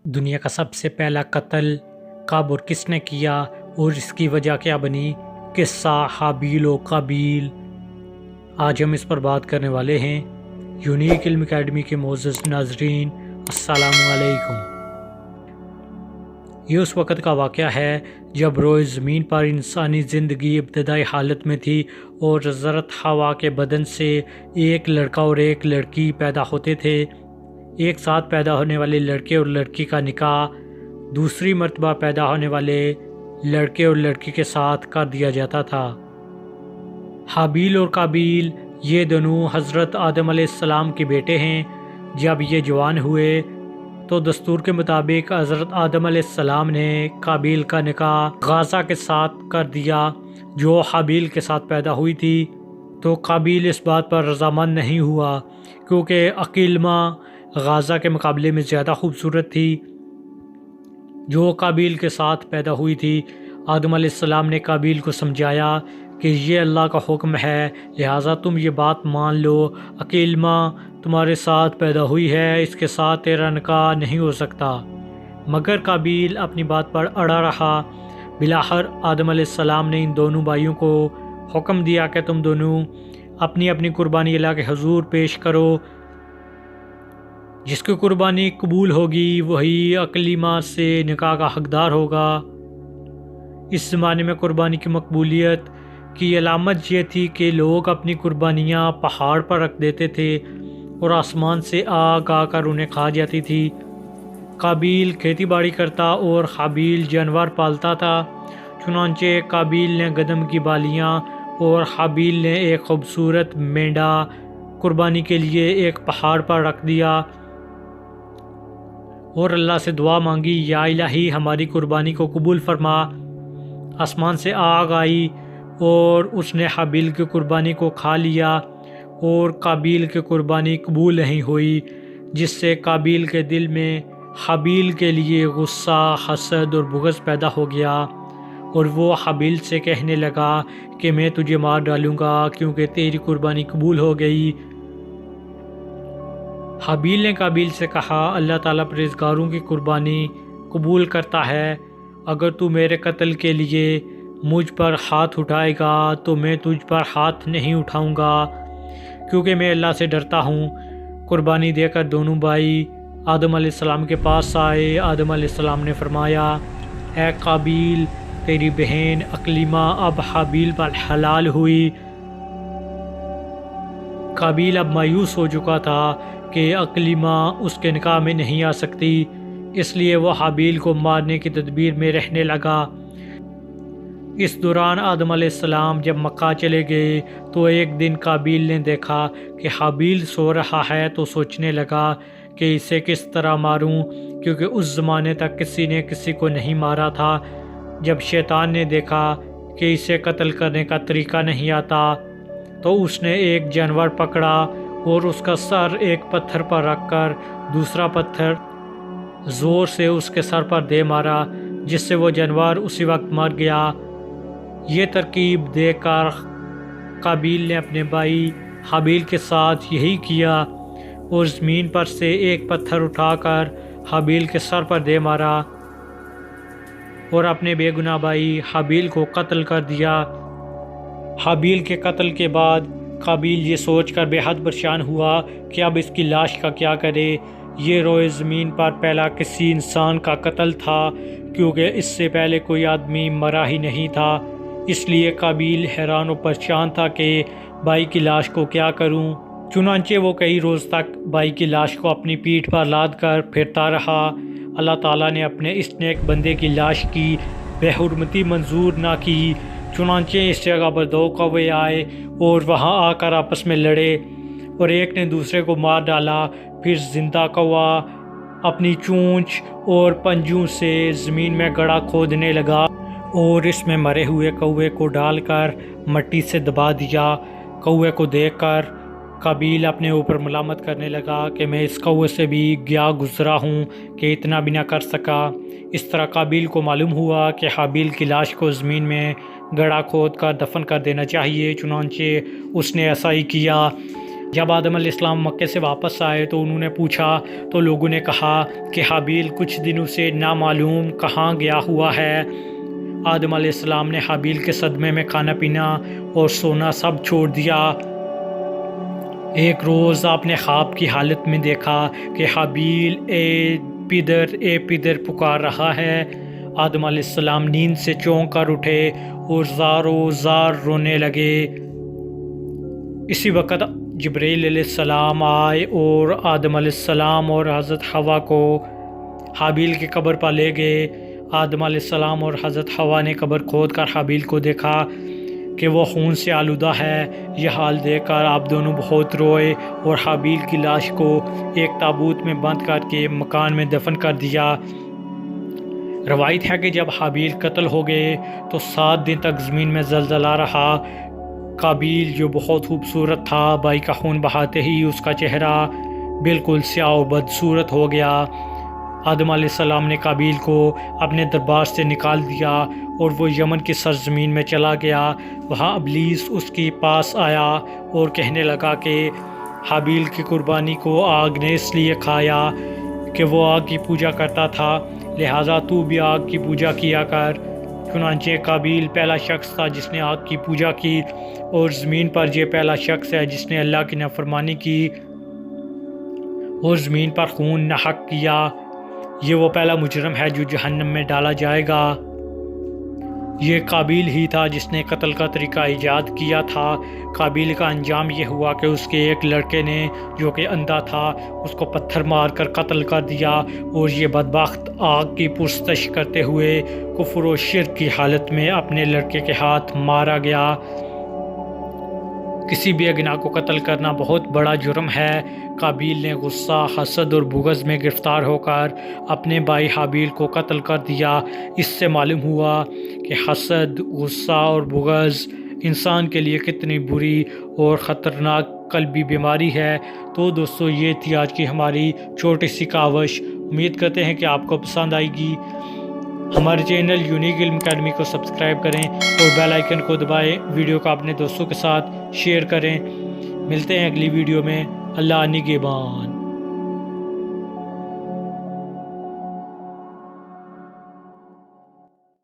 دنیا کا سب سے پہلا قتل کب اور کس نے کیا اور اس کی وجہ کیا بنی؟ قصہ حابیل و قابیل۔ آج ہم اس پر بات کرنے والے ہیں۔ یونیک علم اکیڈمی کے معزز ناظرین، السلام علیکم۔ یہ اس وقت کا واقعہ ہے جب روئے زمین پر انسانی زندگی ابتدائی حالت میں تھی اور حضرت حوا کے بدن سے ایک لڑکا اور ایک لڑکی پیدا ہوتے تھے۔ ایک ساتھ پیدا ہونے والے لڑکے اور لڑکی کا نکاح دوسری مرتبہ پیدا ہونے والے لڑکے اور لڑکی کے ساتھ کر دیا جاتا تھا۔ حابیل اور قابیل یہ دونوں حضرت آدم علیہ السلام کے بیٹے ہیں۔ جب یہ جوان ہوئے تو دستور کے مطابق حضرت آدم علیہ السلام نے قابیل کا نکاح غازہ کے ساتھ کر دیا جو حابیل کے ساتھ پیدا ہوئی تھی۔ تو قابیل اس بات پر رضامند نہیں ہوا کیونکہ عقیلمہ غازہ کے مقابلے میں زیادہ خوبصورت تھی جو قابیل کے ساتھ پیدا ہوئی تھی۔ آدم علیہ السلام نے قابیل کو سمجھایا کہ یہ اللہ کا حکم ہے، لہٰذا تم یہ بات مان لو، عقیلمہ تمہارے ساتھ پیدا ہوئی ہے، اس کے ساتھ تیرا نکاح نہیں ہو سکتا۔ مگر قابیل اپنی بات پر اڑا رہا۔ بالآخر آدم علیہ السلام نے ان دونوں بھائیوں کو حکم دیا کہ تم دونوں اپنی اپنی قربانی اللہ کے حضور پیش کرو۔ جس کی قربانی قبول ہوگی وہی عقیلمہ سے نکاح کا حقدار ہوگا۔ اس زمانے میں قربانی کی مقبولیت کی علامت یہ تھی کہ لوگ اپنی قربانیاں پہاڑ پر رکھ دیتے تھے اور آسمان سے آگ آ کر انہیں کھا جاتی تھی۔ قابیل کھیتی باڑی کرتا اور حابیل جانور پالتا تھا۔ چنانچہ قابیل نے گندم کی بالیاں اور حابیل نے ایک خوبصورت مینڈا قربانی کے لیے ایک پہاڑ پر رکھ دیا اور اللہ سے دعا مانگی، یا الہی ہماری قربانی کو قبول فرما۔ آسمان سے آگ آئی اور اس نے حابیل کی قربانی کو کھا لیا اور قابیل کی قربانی قبول نہیں ہوئی، جس سے قابیل کے دل میں حابیل کے لیے غصہ، حسد اور بغض پیدا ہو گیا اور وہ حابیل سے کہنے لگا کہ میں تجھے مار ڈالوں گا کیونکہ تیری قربانی قبول ہو گئی۔ حابیل نے قابیل سے کہا، اللہ تعالیٰ پرہیزگاروں کی قربانی قبول کرتا ہے، اگر تو میرے قتل کے لیے مجھ پر ہاتھ اٹھائے گا تو میں تجھ پر ہاتھ نہیں اٹھاؤں گا کیونکہ میں اللہ سے ڈرتا ہوں۔ قربانی دے کر دونوں بھائی آدم علیہ السلام کے پاس آئے۔ آدم علیہ السلام نے فرمایا، اے قابیل، تیری بہن عقیلمہ اب حابیل پر حلال ہوئی۔ قابیل اب مایوس ہو چکا تھا کہ عقیلمہ اس کے نکاح میں نہیں آ سکتی، اس لیے وہ حابیل کو مارنے کی تدبیر میں رہنے لگا۔ اس دوران آدم علیہ السلام جب مکہ چلے گئے تو ایک دن قابیل نے دیکھا کہ حابیل سو رہا ہے تو سوچنے لگا کہ اسے کس طرح ماروں، کیونکہ اس زمانے تک کسی نے کسی کو نہیں مارا تھا۔ جب شیطان نے دیکھا کہ اسے قتل کرنے کا طریقہ نہیں آتا تو اس نے ایک جانور پکڑا اور اس کا سر ایک پتھر پر رکھ کر دوسرا پتھر زور سے اس کے سر پر دے مارا، جس سے وہ جانور اسی وقت مر گیا۔ یہ ترکیب دیکھ کر قابیل نے اپنے بھائی حابیل کے ساتھ یہی کیا اور زمین پر سے ایک پتھر اٹھا کر حابیل کے سر پر دے مارا اور اپنے بے گناہ بھائی حابیل کو قتل کر دیا۔ حابیل کے قتل کے بعد قابیل یہ سوچ کر بے حد پریشان ہوا کہ اب اس کی لاش کا کیا کرے۔ یہ روئے زمین پر پہلا کسی انسان کا قتل تھا کیونکہ اس سے پہلے کوئی آدمی مرا ہی نہیں تھا، اس لیے قابیل حیران و پریشان تھا کہ بھائی کی لاش کو کیا کروں۔ چنانچہ وہ کئی روز تک بھائی کی لاش کو اپنی پیٹھ پر لاد کر پھرتا رہا۔ اللہ تعالیٰ نے اپنے اس نیک بندے کی لاش کی بے حرمتی منظور نہ کی، چنانچہ اس جگہ پر دو کوے آئے اور وہاں آ کر آپس میں لڑے اور ایک نے دوسرے کو مار ڈالا۔ پھر زندہ کوا اپنی چونچ اور پنجوں سے زمین میں گڑھا کھودنے لگا اور اس میں مرے ہوئے کوے کو ڈال کر مٹی سے دبا دیا۔ کوے کو دیکھ کر قابیل اپنے اوپر ملامت کرنے لگا کہ میں اس کوے سے بھی گیا گزرا ہوں کہ اتنا بھی نہ کر سکا۔ اس طرح قابیل کو معلوم ہوا کہ حابیل کی لاش کو زمین میں گڑھا کھود کر دفن کر دینا چاہیے، چنانچہ اس نے ایسا ہی کیا۔ جب آدم علیہ السلام مکے سے واپس آئے تو انہوں نے پوچھا تو لوگوں نے کہا کہ حابیل کچھ دنوں سے نامعلوم کہاں گیا ہوا ہے۔ آدم علیہ السلام نے حابیل کے صدمے میں کھانا پینا اور سونا سب چھوڑ دیا۔ ایک روز آپ نے خواب کی حالت میں دیکھا کہ حابیل اے پدر پکار رہا ہے۔ آدم علیہ السلام نیند سے چونک کر اٹھے اور زاروں زار رونے لگے۔ اسی وقت جبرائیل علیہ السلام آئے اور آدم علیہ السلام اور حضرت حوا کو حابیل کی قبر پر لے گئے۔ آدم علیہ السلام اور حضرت حوا نے قبر کھود کر حابیل کو دیکھا کہ وہ خون سے آلودہ ہے۔ یہ حال دیکھ کر آپ دونوں بہت روئے اور حابیل کی لاش کو ایک تابوت میں بند کر کے مکان میں دفن کر دیا۔ روایت ہے کہ جب حابیل قتل ہو گئے تو 7 دن تک زمین میں زلزلہ رہا۔ قابیل جو بہت خوبصورت تھا، بھائی کا خون بہاتے ہی اس کا چہرہ بالکل سیاہ و بدصورت ہو گیا۔ آدم علیہ السلام نے قابیل کو اپنے دربار سے نکال دیا اور وہ یمن کی سرزمین میں چلا گیا۔ وہاں ابلیس اس کے پاس آیا اور کہنے لگا کہ حابیل کی قربانی کو آگ نے اس لیے کھایا کہ وہ آگ کی پوجا کرتا تھا، لہٰذا تو بھی آگ کی پوجا کیا کر۔ چنانچہ قابیل پہلا شخص تھا جس نے آگ کی پوجا کی، اور زمین پر یہ پہلا شخص ہے جس نے اللہ کی نافرمانی کی اور زمین پر خون نحق کیا۔ یہ وہ پہلا مجرم ہے جو جہنم میں ڈالا جائے گا۔ یہ قابیل ہی تھا جس نے قتل کا طریقہ ایجاد کیا تھا۔ قابیل کا انجام یہ ہوا کہ اس کے ایک لڑکے نے جو کہ اندھا تھا اس کو پتھر مار کر قتل کر دیا، اور یہ بدبخت آگ کی پرستش کرتے ہوئے کفر و شرک کی حالت میں اپنے لڑکے کے ہاتھ مارا گیا۔ کسی بھی گناہ کو قتل کرنا بہت بڑا جرم ہے۔ قابیل نے غصہ، حسد اور بغض میں گرفتار ہو کر اپنے بھائی حابیل کو قتل کر دیا۔ اس سے معلوم ہوا کہ حسد، غصہ اور بغض انسان کے لیے کتنی بری اور خطرناک قلبی بیماری ہے۔ تو دوستو، یہ تھی آج کی ہماری چھوٹی سی کاوش۔ امید کرتے ہیں کہ آپ کو پسند آئے گی۔ ہمارے چینل یونیک علم اکیڈمی کو سبسکرائب کریں اور بیل آئیکن کو دبائیں۔ ویڈیو کو اپنے دوستوں کے ساتھ شیئر کریں۔ ملتے ہیں اگلی ویڈیو میں۔ اللہ نگہبان۔